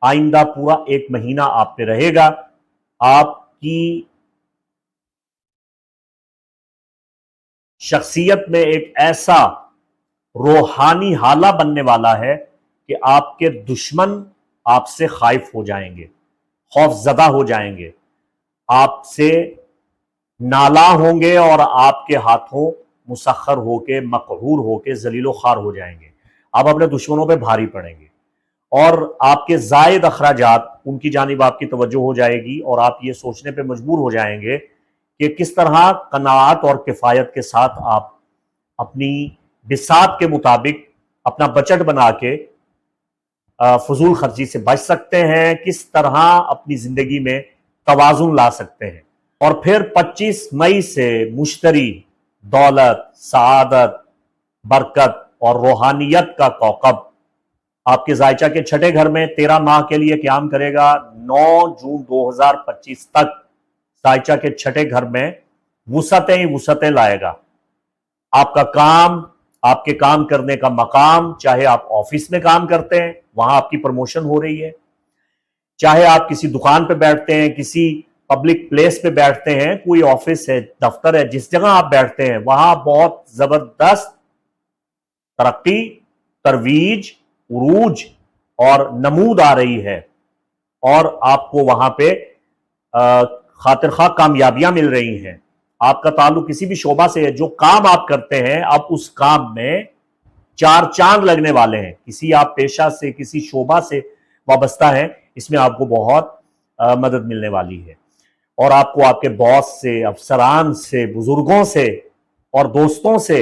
آئندہ پورا 1 مہینہ آپ پہ رہے گا. آپ کی شخصیت میں ایک ایسا روحانی حالہ بننے والا ہے کہ آپ کے دشمن آپ سے خائف ہو جائیں گے، خوف زدہ ہو جائیں گے، آپ سے نالاں ہوں گے، اور آپ کے ہاتھوں مسخر ہو کے، مقہور ہو کے ذلیل و خوار ہو جائیں گے. آپ اپنے دشمنوں پہ بھاری پڑیں گے، اور آپ کے زائد اخراجات ان کی جانب آپ کی توجہ ہو جائے گی، اور آپ یہ سوچنے پہ مجبور ہو جائیں گے کہ کس طرح قناعت اور کفایت کے ساتھ آپ اپنی بساط کے مطابق اپنا بجٹ بنا کے فضول خرچی سے بچ سکتے ہیں، کس طرح اپنی زندگی میں توازن لا سکتے ہیں. اور پھر 25 مئی سے مشتری، دولت، سعادت، برکت اور روحانیت کا کوکب آپ کے زائچہ کے 6 گھر میں 13 ماہ کے لیے قیام کرے گا. 9 جون 2025 تک زائچہ کے 6 گھر میں وسعتیں ہی وسعتیں لائے گا. آپ کا کام، آپ کے کام کرنے کا مقام، چاہے آپ آفس میں کام کرتے ہیں، وہاں آپ کی پروموشن ہو رہی ہے، چاہے آپ کسی دکان پہ بیٹھتے ہیں، کسی پبلک پلیس پہ بیٹھتے ہیں، کوئی آفس ہے، دفتر ہے، جس جگہ آپ بیٹھتے ہیں وہاں بہت زبردست ترقی، ترویج، عروج اور نمود آ رہی ہے، اور آپ کو وہاں پہ خاطر خواہ کامیابیاں مل رہی ہیں. آپ کا تعلق کسی بھی شعبہ سے ہے، جو کام آپ کرتے ہیں اب اس کام میں 4 چاند لگنے والے ہیں. کسی آپ پیشہ سے، کسی شعبہ سے وابستہ ہیں، اس میں آپ کو بہت مدد ملنے والی ہے، اور آپ کو آپ کے باس سے، افسران سے، بزرگوں سے اور دوستوں سے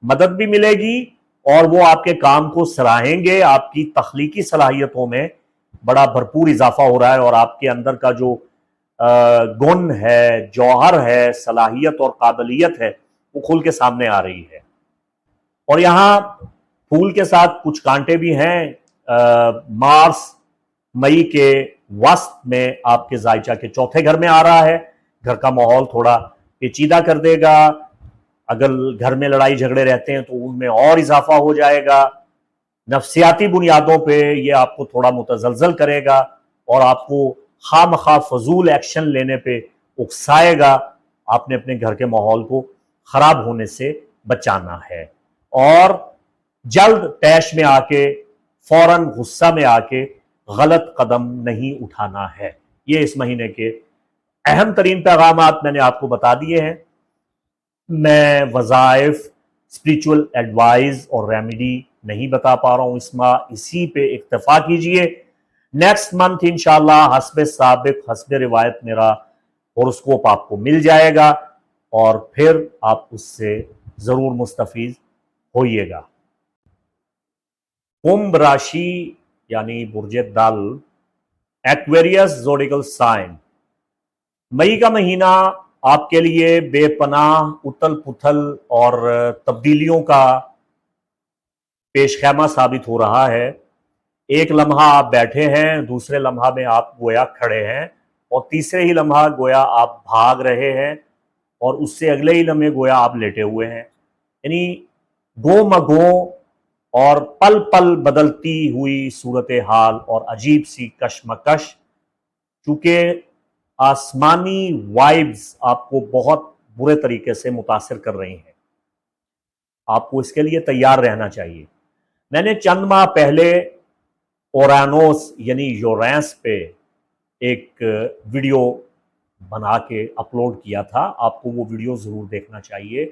مدد بھی ملے گی، اور وہ آپ کے کام کو سراہیں گے. آپ کی تخلیقی صلاحیتوں میں بڑا بھرپور اضافہ ہو رہا ہے اور آپ کے اندر کا جو گن ہے، جوہر ہے، صلاحیت اور قابلیت ہے وہ کھل کے سامنے آ رہی ہے. اور یہاں پھول کے ساتھ کچھ کانٹے بھی ہیں. مارس مئی کے وسط میں آپ کے زائچہ کے چوتھے گھر میں آ رہا ہے. گھر کا ماحول تھوڑا پیچیدہ کر دے گا. اگر گھر میں لڑائی جھگڑے رہتے ہیں تو ان میں اور اضافہ ہو جائے گا. نفسیاتی بنیادوں پہ یہ آپ کو تھوڑا متزلزل کرے گا اور آپ کو خواہ مخواہ فضول ایکشن لینے پہ اکسائے گا. آپ نے اپنے گھر کے ماحول کو خراب ہونے سے بچانا ہے اور جلد طیش میں آ کے فوراً غصہ میں آ کے غلط قدم نہیں اٹھانا ہے. یہ اس مہینے کے اہم ترین پیغامات میں نے آپ کو بتا دیے ہیں. میں وظائف، اسپریچول ایڈوائز اور ریمیڈی نہیں بتا پا رہا ہوں اس ماہ، اسی پہ اکتفا کیجئے. نیکسٹ منتھ انشاءاللہ حسب سابق حسب روایت میرا ہورosکوپ آپ کو مل جائے گا اور پھر آپ اس سے ضرور مستفید ہوئیے گا. کمبھ راشی یعنی برج دل، ایکویریس زوڈیکل سائن. مئی کا مہینہ آپ کے لیے بے پناہ اتل پتھل اور تبدیلیوں کا پیش خیمہ ثابت ہو رہا ہے. ایک لمحہ آپ بیٹھے ہیں، دوسرے لمحہ میں آپ گویا کھڑے ہیں اور تیسرے ہی لمحہ گویا آپ بھاگ رہے ہیں اور اس سے اگلے ہی لمحے گویا آپ لیٹے ہوئے ہیں. یعنی گو مگو اور پل پل بدلتی ہوئی صورتحال اور عجیب سی کشمکش. چونکہ آسمانی وائبز آپ کو بہت برے طریقے سے متاثر کر رہی ہیں، آپ کو اس کے لیے تیار رہنا چاہیے. میں نے چند ماہ پہلے اورانوس یعنی یورینس پہ ایک ویڈیو بنا کے اپلوڈ کیا تھا. آپ کو وہ ویڈیو ضرور دیکھنا چاہیے.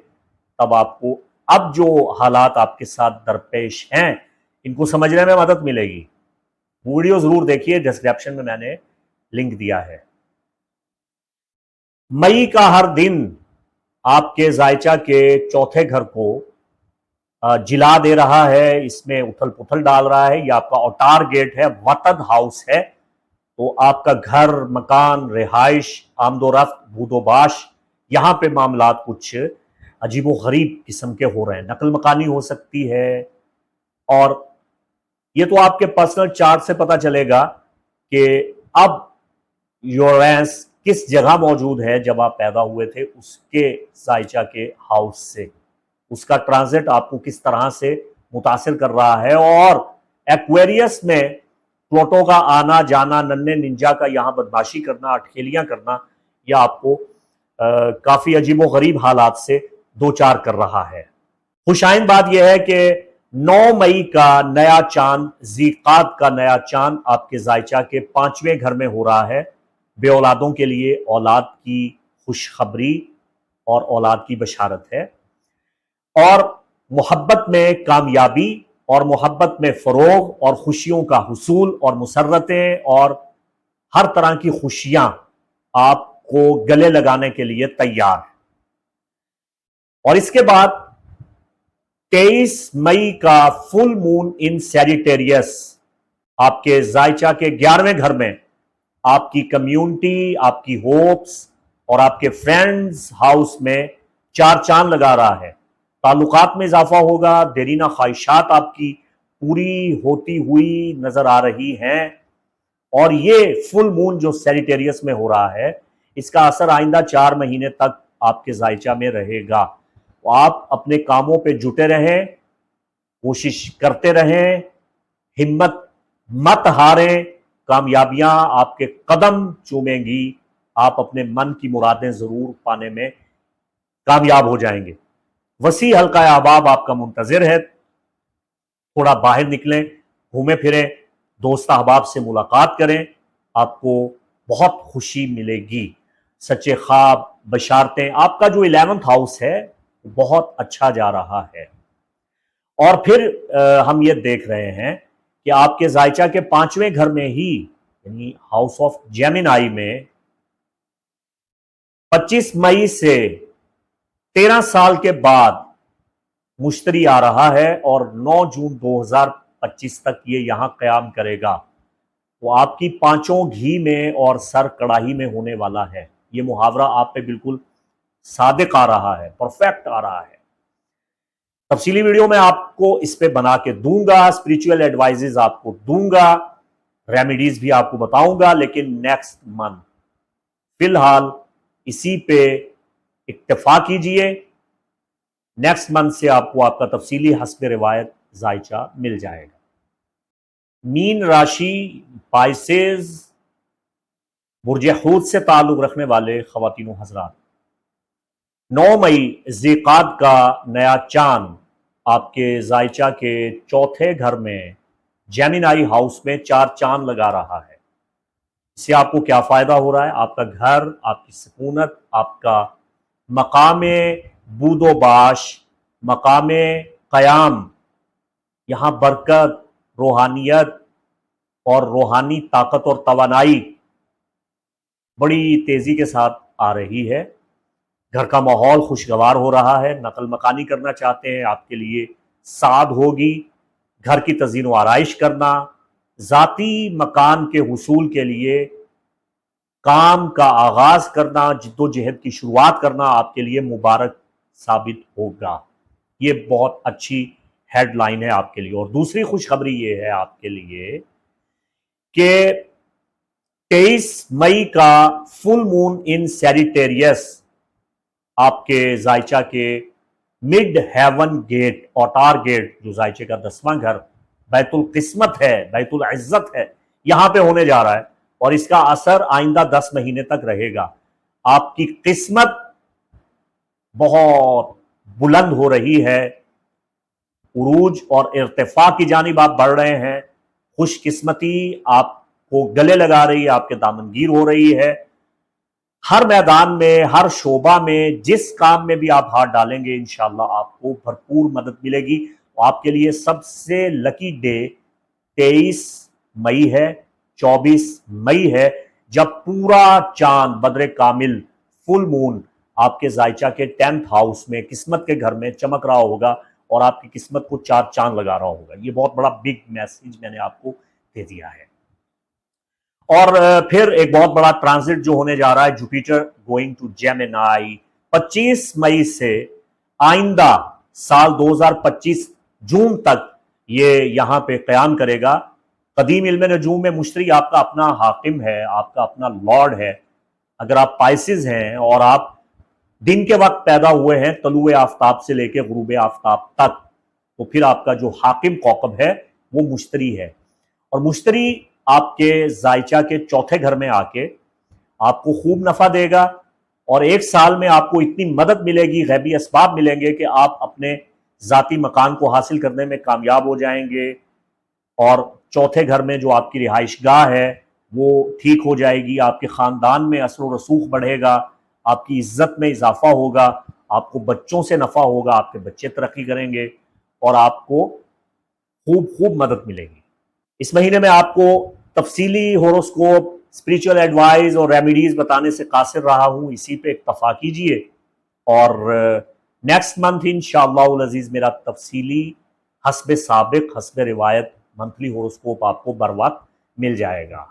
تب آپ کو اب جو حالات آپ کے ساتھ درپیش ہیں ان کو سمجھنے میں مدد ملے گی. وہ ویڈیو ضرور دیکھیے، ڈسکرپشن میں نے لنک دیا ہے. مئی کا ہر دن آپ کے زائچہ کے چوتھے گھر کو جلا دے رہا ہے، اس میں اتھل پتھل ڈال رہا ہے. یہ آپ کا اوتار گیٹ ہے، وطد ہاؤس ہے. تو آپ کا گھر، مکان، رہائش، آمد و رفت، بود و باش، یہاں پہ معاملات کچھ عجیب و غریب قسم کے ہو رہے ہیں. نقل مکانی ہو سکتی ہے اور یہ تو آپ کے پرسنل چارٹ سے پتا چلے گا کہ اب یورینس کس جگہ موجود ہے. جب آپ پیدا ہوئے تھے اس کے زائچہ کے ہاؤس سے اس کا ٹرانزٹ آپ کو کس طرح سے متاثر کر رہا ہے. اور ایکویریس میں پلوٹو کا آنا جانا، ننھے ننجا کا یہاں بدماشی کرنا، اٹکھیلیاں کرنا، یہ آپ کو کافی عجیب و غریب حالات سے دوچار کر رہا ہے. خوشائند بات یہ ہے کہ 9 مئی کا نیا چاند، ذیقات کا نیا چاند آپ کے زائچہ کے 5ویں گھر میں ہو رہا ہے. بے اولادوں کے لیے اولاد کی خوشخبری اور اولاد کی بشارت ہے. اور محبت میں کامیابی اور محبت میں فروغ اور خوشیوں کا حصول اور مسرتیں اور ہر طرح کی خوشیاں آپ کو گلے لگانے کے لیے تیار. اور اس کے بعد 23 مئی کا فل مون ان سیجیٹیریس آپ کے زائچہ کے 11ویں گھر میں آپ کی کمیونٹی، آپ کی ہوپس اور آپ کے فرینڈز ہاؤس میں 4 چاند لگا رہا ہے. تعلقات میں اضافہ ہوگا. دیرینہ خواہشات آپ کی پوری ہوتی ہوئی نظر آ رہی ہیں. اور یہ فل مون جو سیجیٹیریس میں ہو رہا ہے اس کا اثر آئندہ 4 مہینے تک آپ کے زائچہ میں رہے گا. آپ اپنے کاموں پہ جٹے رہیں، کوشش کرتے رہیں، ہمت مت ہاریں. کامیابیاں آپ کے قدم چومیں گی. آپ اپنے من کی مرادیں ضرور پانے میں کامیاب ہو جائیں گے. وسیع حلقہ احباب آپ کا منتظر ہے. تھوڑا باہر نکلیں، گھومیں پھریں، دوست احباب سے ملاقات کریں. آپ کو بہت خوشی ملے گی. سچے خواب، بشارتیں، آپ کا جو 11th ہاؤس ہے بہت اچھا جا رہا ہے. اور پھر ہم یہ دیکھ رہے ہیں کہ آپ کے زائچہ کے 5ویں گھر میں ہی یعنی ہاؤس آف جیمنائی میں 25 مئی سے 13 سال کے بعد مشتری آ رہا ہے اور 9 جون 2025 تک یہ یہاں قیام کرے گا. وہ آپ کی پانچوں گھی میں اور سر کڑاہی میں ہونے والا ہے. یہ محاورہ آپ پہ بالکل صادق آ رہا ہے، پرفیکٹ آ رہا ہے. تفصیلی ویڈیو میں آپ کو اس پہ بنا کے دوں گا، اسپریچول ایڈوائزز آپ کو دوں گا، ریمیڈیز بھی آپ کو بتاؤں گا، لیکن نیکسٹ منتھ. فی الحال اسی پہ اکتفا کیجئے. نیکسٹ منتھ سے آپ کو آپ کا تفصیلی حسب روایت ذائچہ مل جائے گا. مین راشی پائسز، برج حوت سے تعلق رکھنے والے خواتین و حضرات، 9 مئی ذیقعد کا نیا چاند آپ کے ذائچہ کے چوتھے گھر میں جیمنائی ہاؤس میں 4 چاند لگا رہا ہے. اس سے آپ کو کیا فائدہ ہو رہا ہے؟ آپ کا گھر، آپ کی سکونت، آپ کا مقام بود و باش، مقام قیام، یہاں برکت، روحانیت اور روحانی طاقت اور توانائی بڑی تیزی کے ساتھ آ رہی ہے. گھر کا ماحول خوشگوار ہو رہا ہے. نقل مکانی کرنا چاہتے ہیں، آپ کے لیے سعادت ہوگی. گھر کی تزئین و آرائش کرنا، ذاتی مکان کے حصول کے لیے کام کا آغاز کرنا، جد و جہد کی شروعات کرنا آپ کے لیے مبارک ثابت ہوگا. یہ بہت اچھی ہیڈ لائن ہے آپ کے لیے. اور دوسری خوشخبری یہ ہے آپ کے لیے کہ 23 مئی کا فل مون ان سیجیٹیریس آپ کے ذائچہ کے مڈ ہیون گیٹ، اوتار گیٹ، جو ذائچہ کا 10واں گھر بیت القسمت ہے، بیت العزت ہے، یہاں پہ ہونے جا رہا ہے. اور اس کا اثر آئندہ 10 مہینے تک رہے گا. آپ کی قسمت بہت بلند ہو رہی ہے، عروج اور ارتفاع کی جانب آپ بڑھ رہے ہیں. خوش قسمتی آپ کو گلے لگا رہی ہے، آپ کے دامنگیر ہو رہی ہے. ہر میدان میں، ہر شعبہ میں، جس کام میں بھی آپ ہاتھ ڈالیں گے انشاءاللہ آپ کو بھرپور مدد ملے گی. آپ کے لیے سب سے لکی ڈے 23 مئی ہے، 24 مئی ہے، جب پورا چاند بدر کامل فل مون آپ کے ذائچہ کے 10th ہاؤس میں قسمت کے گھر میں چمک رہا ہوگا اور آپ کی قسمت کو 4 چاند لگا رہا ہوگا. یہ بہت بڑا بگ میسیج میں نے آپ کو دے دیا ہے. اور پھر ایک بہت بڑا ٹرانزٹ جو ہونے جا رہا ہے، جوپیٹر گوئنگ ٹو جیمنائی، 25 مئی سے آئندہ سال 2025 جون تک یہ یہاں پہ قیام کرے گا. قدیم علم نجوم میں مشتری آپ کا اپنا حاکم ہے، آپ کا اپنا لارڈ ہے. اگر آپ پائسز ہیں اور آپ دن کے وقت پیدا ہوئے ہیں طلوع آفتاب سے لے کے غروب آفتاب تک، تو پھر آپ کا جو حاکم کوکب ہے وہ مشتری ہے. اور مشتری آپ کے ذائچہ کے چوتھے گھر میں آ کے آپ کو خوب نفع دے گا. اور 1 سال میں آپ کو اتنی مدد ملے گی، غیبی اسباب ملیں گے کہ آپ اپنے ذاتی مکان کو حاصل کرنے میں کامیاب ہو جائیں گے. اور چوتھے گھر میں جو آپ کی رہائش گاہ ہے وہ ٹھیک ہو جائے گی. آپ کے خاندان میں اثر و رسوخ بڑھے گا، آپ کی عزت میں اضافہ ہوگا، آپ کو بچوں سے نفع ہوگا، آپ کے بچے ترقی کریں گے اور آپ کو خوب مدد ملے گی. اس مہینے میں آپ کو تفصیلی ہوروسکوپ، اسپریچول ایڈوائز اور ریمیڈیز بتانے سے قاصر رہا ہوں. اسی پہ اکتفا کیجئے اور نیکسٹ منتھ انشاءاللہ العزیز میرا تفصیلی حسب سابق، حسب روایت منتھلی ہوروسکوپ آپ کو بر وقت مل جائے گا.